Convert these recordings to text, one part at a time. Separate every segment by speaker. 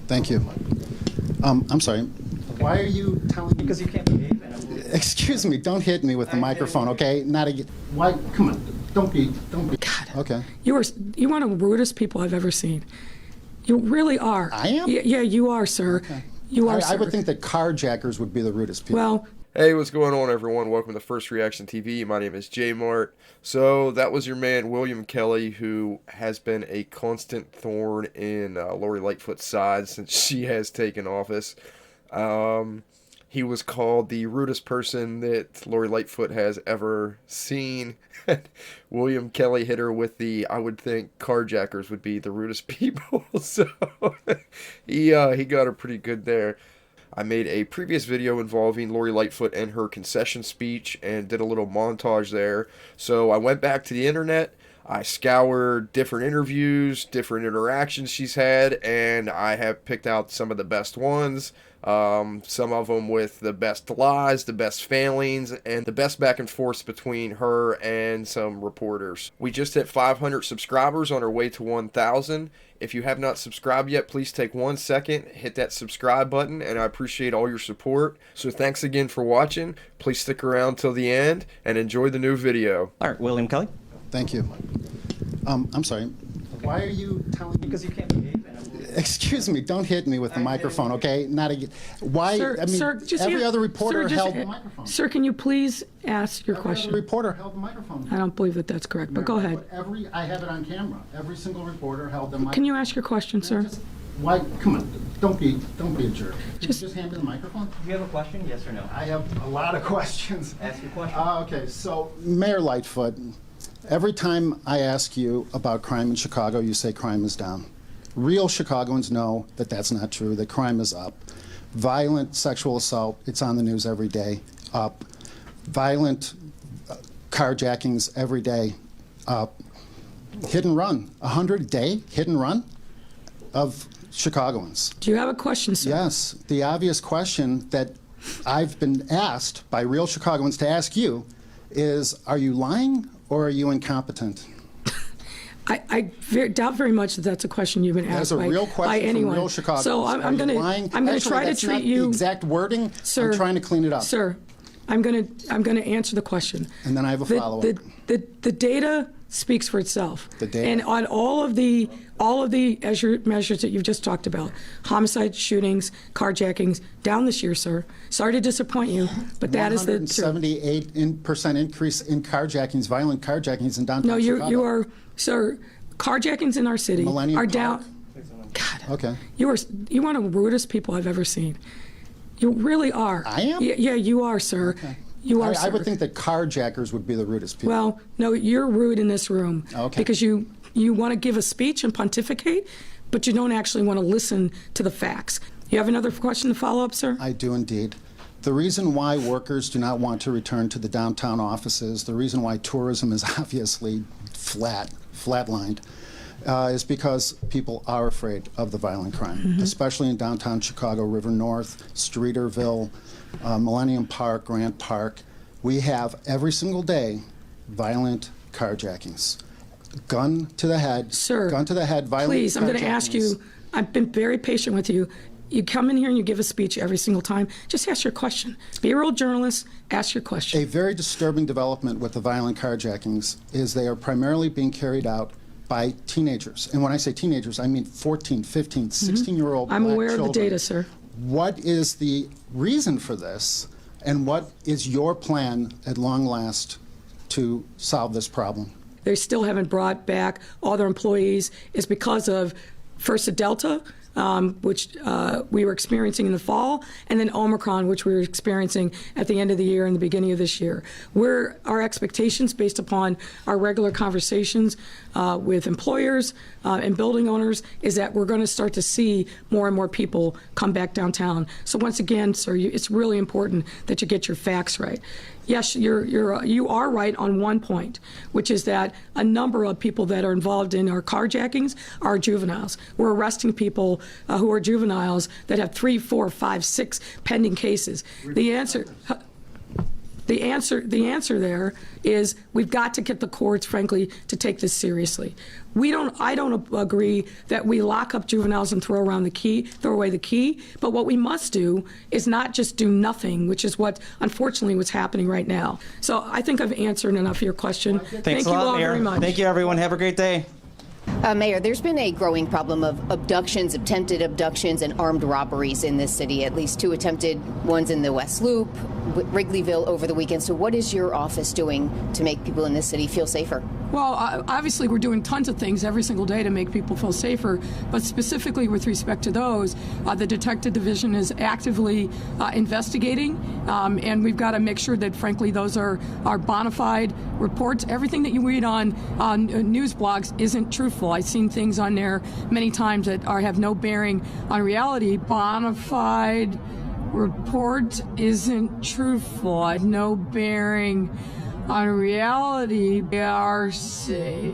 Speaker 1: Thank you. I'm sorry. Why are you telling me?
Speaker 2: Because you can't behave.
Speaker 1: Excuse me. Don't hit me with the microphone, okay? Not a. Why? Come on. Don't be.
Speaker 3: God.
Speaker 1: Okay.
Speaker 3: You are one of the rudest people I've ever seen. You really are.
Speaker 1: I am?
Speaker 3: Yeah, you are, sir.
Speaker 1: Okay.
Speaker 3: You are, sir.
Speaker 1: I would think that carjackers would be the rudest people.
Speaker 3: Well.
Speaker 4: Hey, what's going on, everyone? Welcome to FirstReactionTV. My name is J Mart. So that was your man William Kelly, who has been a constant thorn in Lori Lightfoot's side since she has taken office. He was called the rudest person that Lori Lightfoot has ever seen. William Kelly hit her with the, I would think carjackers would be the rudest people. So he got her pretty good there. I made a previous video involving Lori Lightfoot and her concession speech and did a little montage there. So I went back to the internet. I scoured different interviews, different interactions she's had, and I have picked out some of the best ones. Some of them with the best lies, the best failings, and the best back and forth between her and some reporters. We just hit 500 subscribers on our way to 1,000. If you have not subscribed yet, please take 1 second, hit that subscribe button, and I appreciate all your support. So thanks again for watching. Please stick around till the end and enjoy the new video.
Speaker 2: All right, William Kelly.
Speaker 1: Thank you. I'm sorry. Why are you telling me?
Speaker 2: Because you can't behave.
Speaker 1: Excuse me. Don't hit me with the microphone, okay? Not a. Why?
Speaker 3: Sir,
Speaker 1: I mean,
Speaker 3: sir, just
Speaker 1: every other reporter
Speaker 3: sir,
Speaker 1: held the microphone.
Speaker 3: Sir, can you please ask your
Speaker 1: Every
Speaker 3: question?
Speaker 1: other reporter held the microphone.
Speaker 3: I don't believe that that's correct, but go ahead.
Speaker 1: I have it on camera. Every single reporter held the microphone.
Speaker 3: Can you ask your question, sir?
Speaker 1: Why? Come on. Don't be a jerk. Just hand me the microphone.
Speaker 2: Do you have a question? Yes or no?
Speaker 1: I have a lot of questions.
Speaker 2: Ask your question.
Speaker 1: Okay, so Mayor Lightfoot, every time I ask you about crime in Chicago, you say crime is down. Real Chicagoans know that that's not true, that crime is up. Violent sexual assault, it's on the news every day, up. Violent carjackings every day, up. Hit and run, 100 a day, hit and run of Chicagoans.
Speaker 3: Do you have a question, sir?
Speaker 1: Yes, the obvious question that I've been asked by real Chicagoans to ask you is, are you lying or are you incompetent?
Speaker 3: I doubt very much that that's a question you've been asked
Speaker 1: That's a real
Speaker 3: by
Speaker 1: question
Speaker 3: anyone.
Speaker 1: from real Chicagoans.
Speaker 3: So I'm going to try to treat you.
Speaker 1: The exact wording.
Speaker 3: Sir,
Speaker 1: I'm trying to clean it up.
Speaker 3: Sir, I'm going to answer the question.
Speaker 1: And then I have a follow-up.
Speaker 3: The data speaks for itself.
Speaker 1: The data.
Speaker 3: And on all of the measures that you've just talked about, homicide, shootings, carjackings, down this year, sir. Sorry to disappoint you, but that is the
Speaker 1: 178% increase in carjackings, violent carjackings in downtown Chicago.
Speaker 3: No, you are, sir. Carjackings in our city
Speaker 1: Millennium
Speaker 3: are
Speaker 1: Park.
Speaker 3: down. God.
Speaker 1: Okay.
Speaker 3: You are one of the rudest people I've ever seen. You really are.
Speaker 1: I am?
Speaker 3: Yeah, you are, sir.
Speaker 1: Okay.
Speaker 3: You are, sir.
Speaker 1: I would think that carjackers would be the rudest people.
Speaker 3: Well, no, you're rude in this room.
Speaker 1: Okay.
Speaker 3: Because you want to give a speech and pontificate, but you don't actually want to listen to the facts. You have another question to follow up, sir?
Speaker 1: I do indeed. The reason why workers do not want to return to the downtown offices, the reason why tourism is obviously flatlined, is because people are afraid of the violent crime, especially in downtown Chicago, River North, Streeterville, Millennium Park, Grant Park. We have every single day violent carjackings. Gun to the head.
Speaker 3: Sir,
Speaker 1: gun to the head, violent
Speaker 3: please, I'm going to ask you, I've been very patient with you. You come in here and you give a speech every single time. Just ask your question. Be a real journalist. Ask your question.
Speaker 1: A very disturbing development with the violent carjackings is they are primarily being carried out by teenagers. And when I say teenagers, I mean 14, 15, 16-year-old
Speaker 3: I'm
Speaker 1: black
Speaker 3: aware
Speaker 1: children.
Speaker 3: of the data, sir.
Speaker 1: What is the reason for this, and what is your plan at long last to solve this problem?
Speaker 3: They still haven't brought back all their employees. It's because of first the Delta, which we were experiencing in the fall, and then Omicron, which we were experiencing at the end of the year and the beginning of this year. Our expectations, based upon our regular conversations with employers and building owners, is that we're going to start to see more and more people come back downtown. So once again, sir, it's really important that you get your facts right. Yes, you are right on one point, which is that a number of people that are involved in our carjackings are juveniles. We're arresting people who are juveniles that have 3, 4, 5, 6 pending cases. The answer, The answer there is we've got to get the courts, frankly, to take this seriously. I don't agree that we lock up juveniles and throw away the key. But what we must do is not just do nothing, which is what, unfortunately, what's happening right now. So I think I've answered enough of your question.
Speaker 2: Thanks a lot,
Speaker 3: all
Speaker 2: Mayor.
Speaker 3: very much.
Speaker 2: Thank you, everyone. Have a great day.
Speaker 5: Mayor, there's been a growing problem of abductions, attempted abductions, and armed robberies in this city. At least 2 attempted ones in the West Loop, Wrigleyville over the weekend. So what is your office doing to make people in this city feel safer?
Speaker 3: Well, obviously, we're doing tons of things every single day to make people feel safer, but specifically with respect to those, the Detective Division is actively investigating, and we've got to make sure that, frankly, those are bona fide reports. Everything that you read on news blogs isn't truthful. I've seen things on there many times that have no bearing on reality. Bona fide report isn't truthful. I have no bearing on reality. They are safe.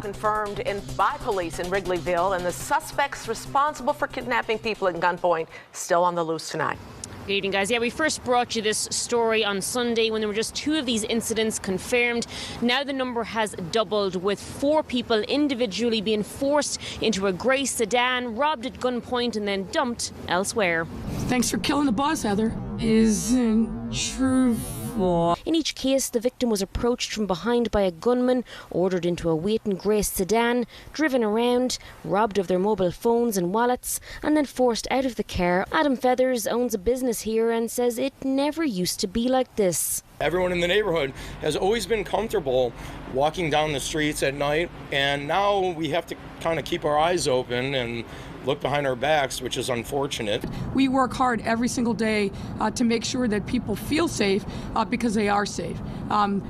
Speaker 6: Confirmed by police in Wrigleyville, and the suspects responsible for kidnapping people at gunpoint still on the loose tonight.
Speaker 7: Good evening, guys. Yeah, we first brought you this story on Sunday when there were just 2 of these incidents confirmed. Now the number has doubled, with 4 people individually being forced into a grey sedan, robbed at gunpoint, and then dumped elsewhere.
Speaker 3: Thanks for killing the boss, Heather. Isn't truthful.
Speaker 7: In each case, the victim was approached from behind by a gunman, ordered into a waiting grey sedan, driven around, robbed of their mobile phones and wallets, and then forced out of the car. Adam Feathers owns a business here and says it never used to be like this.
Speaker 8: Everyone in the neighborhood has always been comfortable walking down the streets at night, and now we have to kind of keep our eyes open and look behind our backs, which is unfortunate.
Speaker 3: We work hard every single day to make sure that people feel safe because they are safe.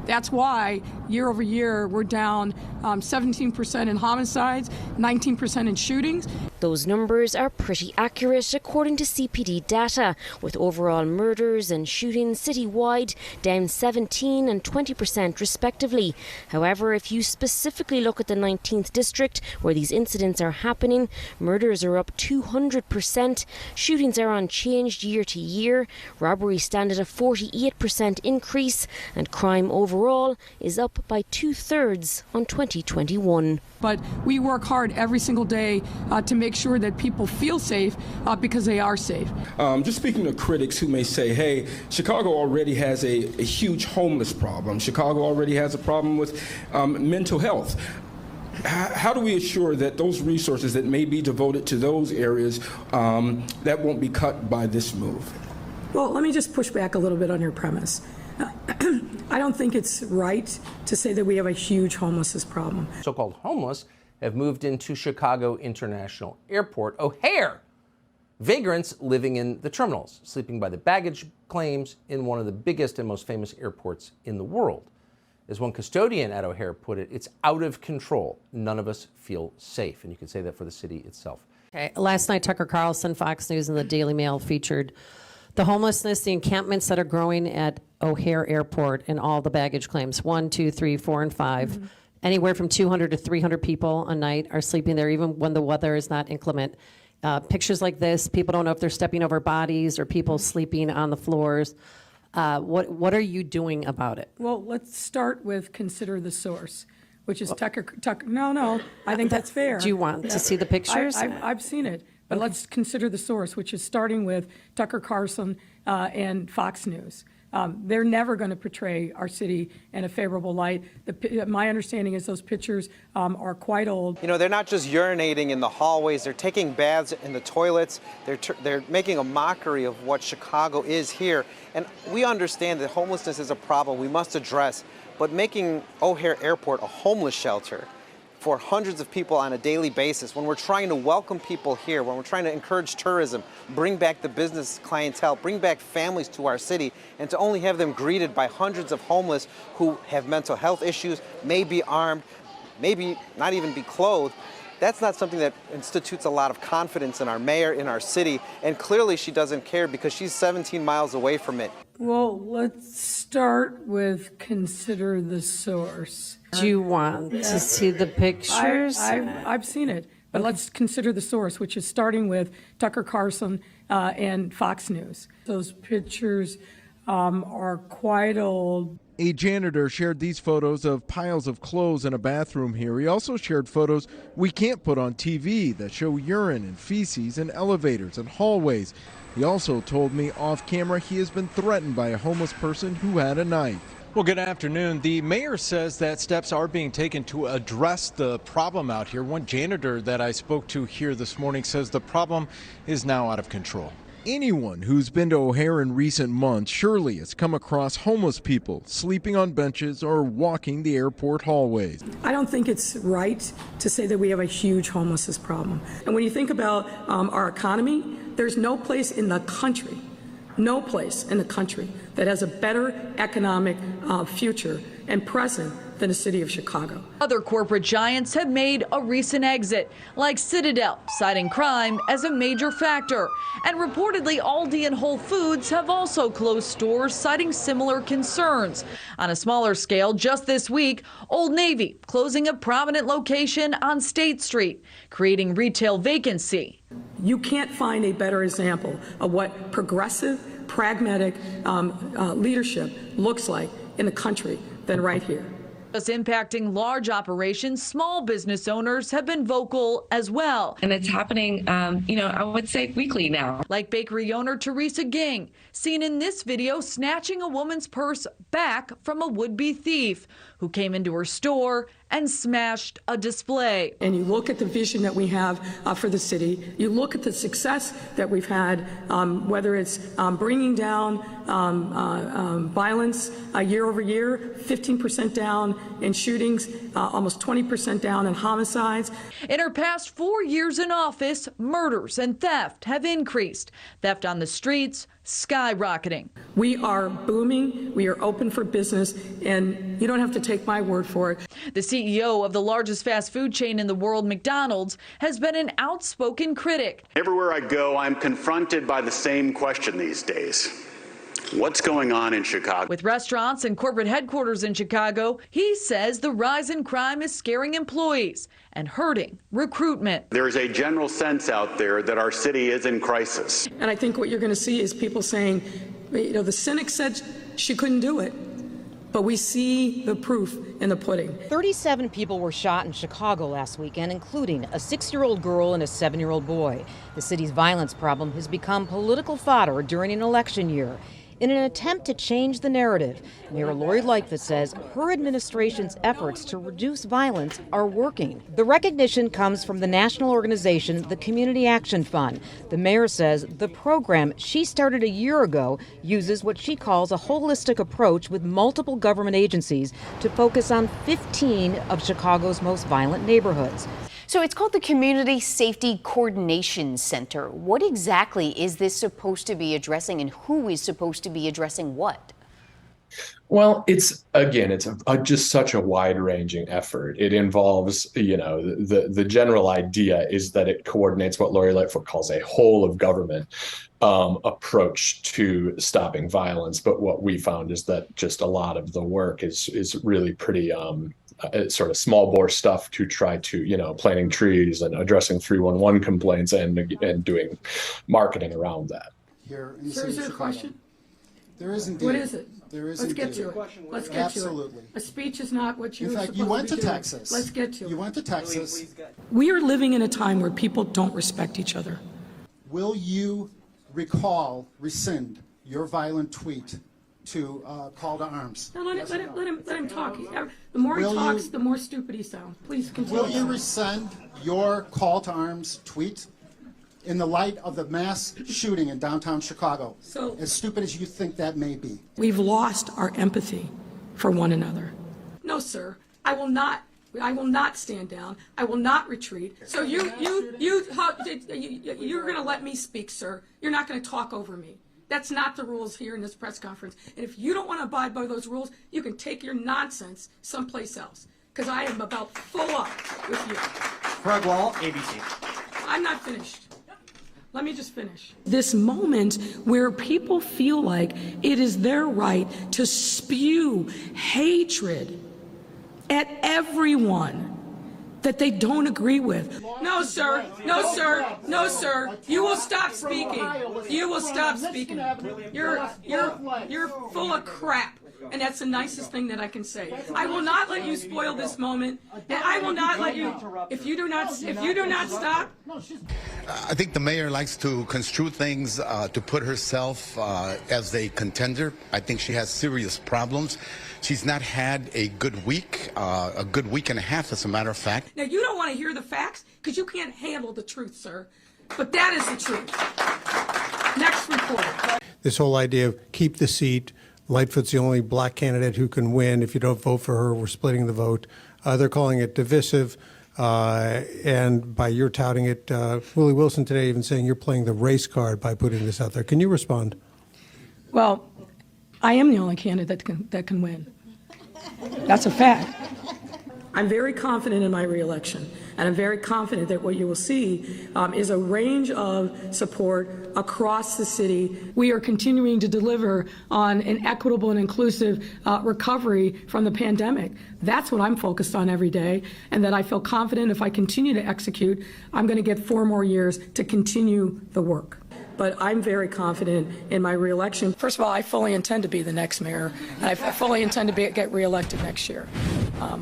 Speaker 3: That's why year over year we're down 17% in homicides, 19% in shootings.
Speaker 7: Those numbers are pretty accurate according to CPD data, with overall murders and shootings citywide down 17 and 20% respectively. However, if you specifically look at the 19th district where these incidents are happening, murders are up 200%, shootings are unchanged year to year, robberies stand at a 48% increase, and crime overall is up by 2/3 on 2021.
Speaker 3: But we work hard every single day to make sure that people feel safe because they are safe.
Speaker 9: Just speaking to critics who may say, hey, Chicago already has a huge homeless problem. Chicago already has a problem with mental health. How do we assure that those resources that may be devoted to those areas that won't be cut by this move?
Speaker 3: Well, let me just push back a little bit on your premise. I don't think it's right to say that we have a huge homelessness problem.
Speaker 10: So-called homeless have moved into Chicago International Airport, O'Hare. Vagrants living in the terminals, sleeping by the baggage claims in one of the biggest and most famous airports in the world. As one custodian at O'Hare put it, it's out of control. None of us feel safe. And you can say that for the city itself.
Speaker 11: Okay. Last night, Tucker Carlson, Fox News, and the Daily Mail featured the homelessness, the encampments that are growing at O'Hare Airport, and all the baggage claims, 1, 2, 3, 4, and 5. Mm-hmm. Anywhere from 200 to 300 people a night are sleeping there, even when the weather is not inclement. Pictures like this, people don't know if they're stepping over bodies or people sleeping on the floors. What are you doing about it?
Speaker 3: Well, let's start with consider the source, which is Tucker. No, I think that's fair.
Speaker 11: Do you want to see the pictures?
Speaker 3: I've seen it, but let's consider the source, which is starting with Tucker Carlson and Fox News. They're never going to portray our city in a favorable light. My understanding is those pictures are quite old.
Speaker 12: You know, they're not just urinating in the hallways, they're taking baths in the toilets. They're making a mockery of what Chicago is here. And we understand that homelessness is a problem we must address, but making O'Hare Airport a homeless shelter for hundreds of people on a daily basis, when we're trying to welcome people here, when we're trying to encourage tourism, bring back the business clientele, bring back families to our city, and to only have them greeted by hundreds of homeless who have mental health issues, may be armed, maybe not even be clothed, that's not something that institutes a lot of confidence in our mayor, in our city, and clearly she doesn't care because she's 17 miles away from it.
Speaker 3: Well, let's start with consider the source.
Speaker 11: Do you want to see the pictures?
Speaker 3: I've seen it, but let's consider the source, which is starting with Tucker Carlson and Fox News. Those pictures are quite old.
Speaker 13: A janitor shared these photos of piles of clothes in a bathroom here. He also shared photos we can't put on TV that show urine and feces in elevators and hallways. He also told me off camera he has been threatened by a homeless person who had a knife.
Speaker 14: Well, good afternoon. The mayor says that steps are being taken to address the problem out here. One janitor that I spoke to here this morning says the problem is now out of control.
Speaker 13: Anyone who's been to O'Hare in recent months surely has come across homeless people sleeping on benches or walking the airport hallways.
Speaker 3: I don't think it's right to say that we have a huge homelessness problem. And when you think about our economy, there's no place in the country that has a better economic future and present than the city of Chicago.
Speaker 15: Other corporate giants have made a recent exit, like Citadel, citing crime as a major factor. And reportedly, Aldi and Whole Foods have also closed stores, citing similar concerns. On a smaller scale, just this week, Old Navy closing a prominent location on State Street, creating retail vacancy.
Speaker 3: You can't find a better example of what progressive, pragmatic leadership looks like in the country than right here.
Speaker 15: Just impacting large operations, small business owners have been vocal as well.
Speaker 16: And it's happening, I would say weekly now.
Speaker 15: Like bakery owner Teresa Ging, seen in this video snatching a woman's purse back from a would-be thief who came into her store and smashed a display.
Speaker 3: And you look at the vision that we have for the city, you look at the success that we've had, whether it's bringing down violence year over year, 15% down in shootings, almost 20% down in homicides.
Speaker 15: In her past 4 years in office, murders and theft have increased. Theft on the streets skyrocketing.
Speaker 3: We are booming, we are open for business, and you don't have to take my word for it.
Speaker 15: The CEO of the largest fast food chain in the world, McDonald's, has been an outspoken critic.
Speaker 17: Everywhere I go, I'm confronted by the same question these days. What's going on in Chicago?
Speaker 15: With restaurants and corporate headquarters in Chicago, he says the rise in crime is scaring employees and hurting recruitment.
Speaker 17: There's a general sense out there that our city is in crisis.
Speaker 3: And I think what you're going to see is people saying, the cynic said she couldn't do it, but we see the proof in the pudding.
Speaker 18: 37 people were shot in Chicago last weekend, including a 6-year-old girl and a 7-year-old boy. The city's violence problem has become political fodder during an election year. In an attempt to change the narrative, Mayor Lori Lightfoot says her administration's efforts to reduce violence are working. The recognition comes from the national organization, the Community Action Fund. The mayor says the program she started a year ago uses what she calls a holistic approach with multiple government agencies to focus on 15 of Chicago's most violent neighborhoods.
Speaker 5: So it's called the Community Safety Coordination Center. What exactly is this supposed to be addressing, and who is supposed to be addressing what?
Speaker 19: Well, it's just such a wide-ranging effort. It involves, the general idea is that it coordinates what Lori Lightfoot calls a whole of government approach to stopping violence. But what we found is that just a lot of the work is really pretty sort of small bore stuff to try to, planting trees and addressing 311 complaints and doing marketing around that.
Speaker 3: Sir, is there a question?
Speaker 1: There is indeed.
Speaker 3: What is it?
Speaker 1: There is
Speaker 3: Let's
Speaker 1: indeed.
Speaker 3: get to it. Let's get
Speaker 1: Absolutely.
Speaker 3: to it. A speech is not what you're
Speaker 1: In fact,
Speaker 3: supposed
Speaker 1: you went
Speaker 3: to
Speaker 1: to
Speaker 3: be doing.
Speaker 1: Texas.
Speaker 3: Let's get to it.
Speaker 1: You went to Texas.
Speaker 3: We are living in a time where people don't respect each other.
Speaker 1: Will you rescind your violent tweet to call to arms?
Speaker 3: No, let him talk. The more he talks, the more stupid he sounds. Please continue.
Speaker 1: Will you rescind your call to arms tweet in the light of the mass shooting in downtown Chicago?
Speaker 3: So,
Speaker 1: as stupid as you think that may be.
Speaker 3: We've lost our empathy for one another. No, sir. I will not stand down. I will not retreat. So you're going to let me speak, sir. You're not going to talk over me. That's not the rules here in this press conference. And if you don't want to abide by those rules, you can take your nonsense someplace else. Because I am about full up with you.
Speaker 2: Craig Wall, ABC.
Speaker 3: I'm not finished. Let me just finish. This moment where people feel like it is their right to spew hatred at everyone that they don't agree with. No, sir. No, sir. No, sir. You will stop speaking. You will stop speaking. You're full of crap. And that's the nicest thing that I can say. I will not let you spoil this moment. And I will not let you, if you do not stop.
Speaker 20: I think the mayor likes to construe things to put herself as a contender. I think she has serious problems. She's not had a good week and a half, as a matter of fact.
Speaker 3: Now, you don't want to hear the facts because you can't handle the truth, sir. But that is the truth. Next report.
Speaker 21: This whole idea of keep the seat, Lightfoot's the only black candidate who can win. If you don't vote for her, we're splitting the vote. They're calling it divisive. And by your touting it, Willie Wilson today even saying you're playing the race card by putting this out there. Can you respond?
Speaker 3: Well, I am the only candidate that can win. That's a fact. I'm very confident in my reelection, and I'm very confident that what you will see is a range of support across the city. We are continuing to deliver on an equitable and inclusive recovery from the pandemic. That's what I'm focused on every day, and that I feel confident if I continue to execute, I'm going to get 4 more years to continue the work. But I'm very confident in my reelection. First of all, I fully intend to be the next mayor, and I fully intend to get reelected next year.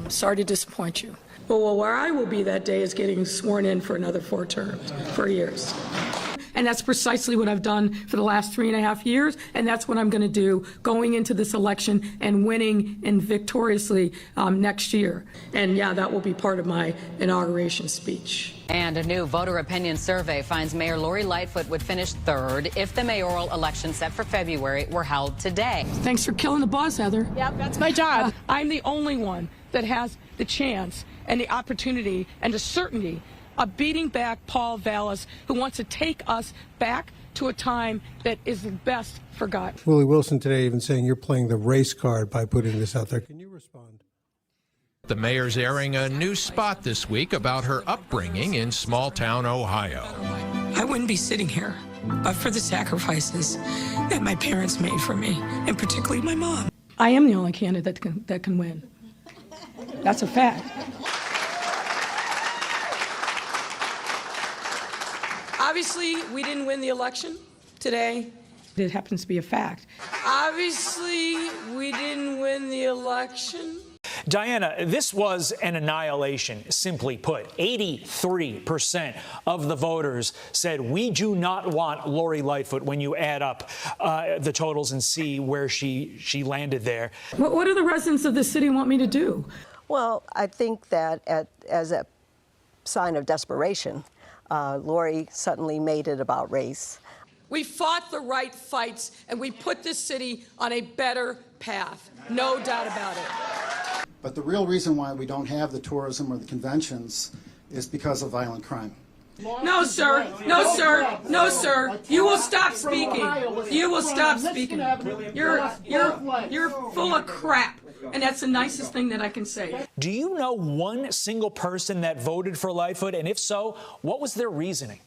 Speaker 3: Sorry to disappoint you. Well, where I will be that day is getting sworn in for another 4 years. And that's precisely what I've done for the last 3.5 years, and that's what I'm going to do going into this election and winning and victoriously next year. And yeah, that will be part of my inauguration speech.
Speaker 22: And a new voter opinion survey finds Mayor Lori Lightfoot would finish 3rd if the mayoral election set for February were held today.
Speaker 3: Thanks for killing the buzz, Heather.
Speaker 22: Yep, that's my job.
Speaker 3: I'm the only one that has the chance and the opportunity and the certainty of beating back Paul Vallis, who wants to take us back to a time that is best forgotten.
Speaker 21: Willie Wilson today even saying you're playing the race card by putting this out there. Can you respond?
Speaker 23: The mayor's airing a new spot this week about her upbringing in small-town Ohio.
Speaker 3: I wouldn't be sitting here but for the sacrifices that my parents made for me, and particularly my mom. I am the only candidate that can win. That's a fact. Obviously, we didn't win the election today. It happens to be a fact. Obviously, we didn't win the election.
Speaker 24: Diana, this was an annihilation, simply put. 83% of the voters said we do not want Lori Lightfoot when you add up the totals and see where she landed there.
Speaker 3: What do the residents of this city want me to do?
Speaker 25: Well, I think that as a sign of desperation, Lori suddenly made it about race.
Speaker 3: We fought the right fights, and we put this city on a better path. No doubt about it.
Speaker 1: But the real reason why we don't have the tourism or the conventions is because of violent crime.
Speaker 3: No, sir. No, sir. No, sir. You will stop speaking. You will stop speaking. You're full of crap. And that's the nicest thing that I can say.
Speaker 24: Do you know one single person that voted for Lightfoot? And if so, what was their reasoning?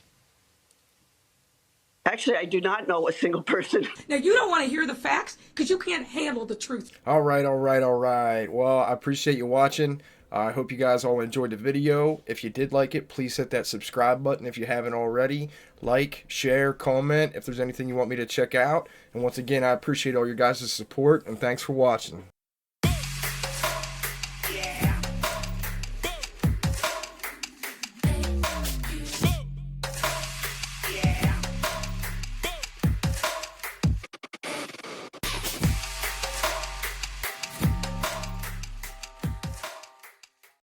Speaker 26: Actually, I do not know a single person.
Speaker 3: Now, you don't want to hear the facts because you can't handle the truth.
Speaker 4: All right. Well, I appreciate you watching. I hope you guys all enjoyed the video. If you did like it, please hit that subscribe button if you haven't already. Like, share, comment if there's anything you want me to check out. And once again, I appreciate all your guys' support, and thanks for watching.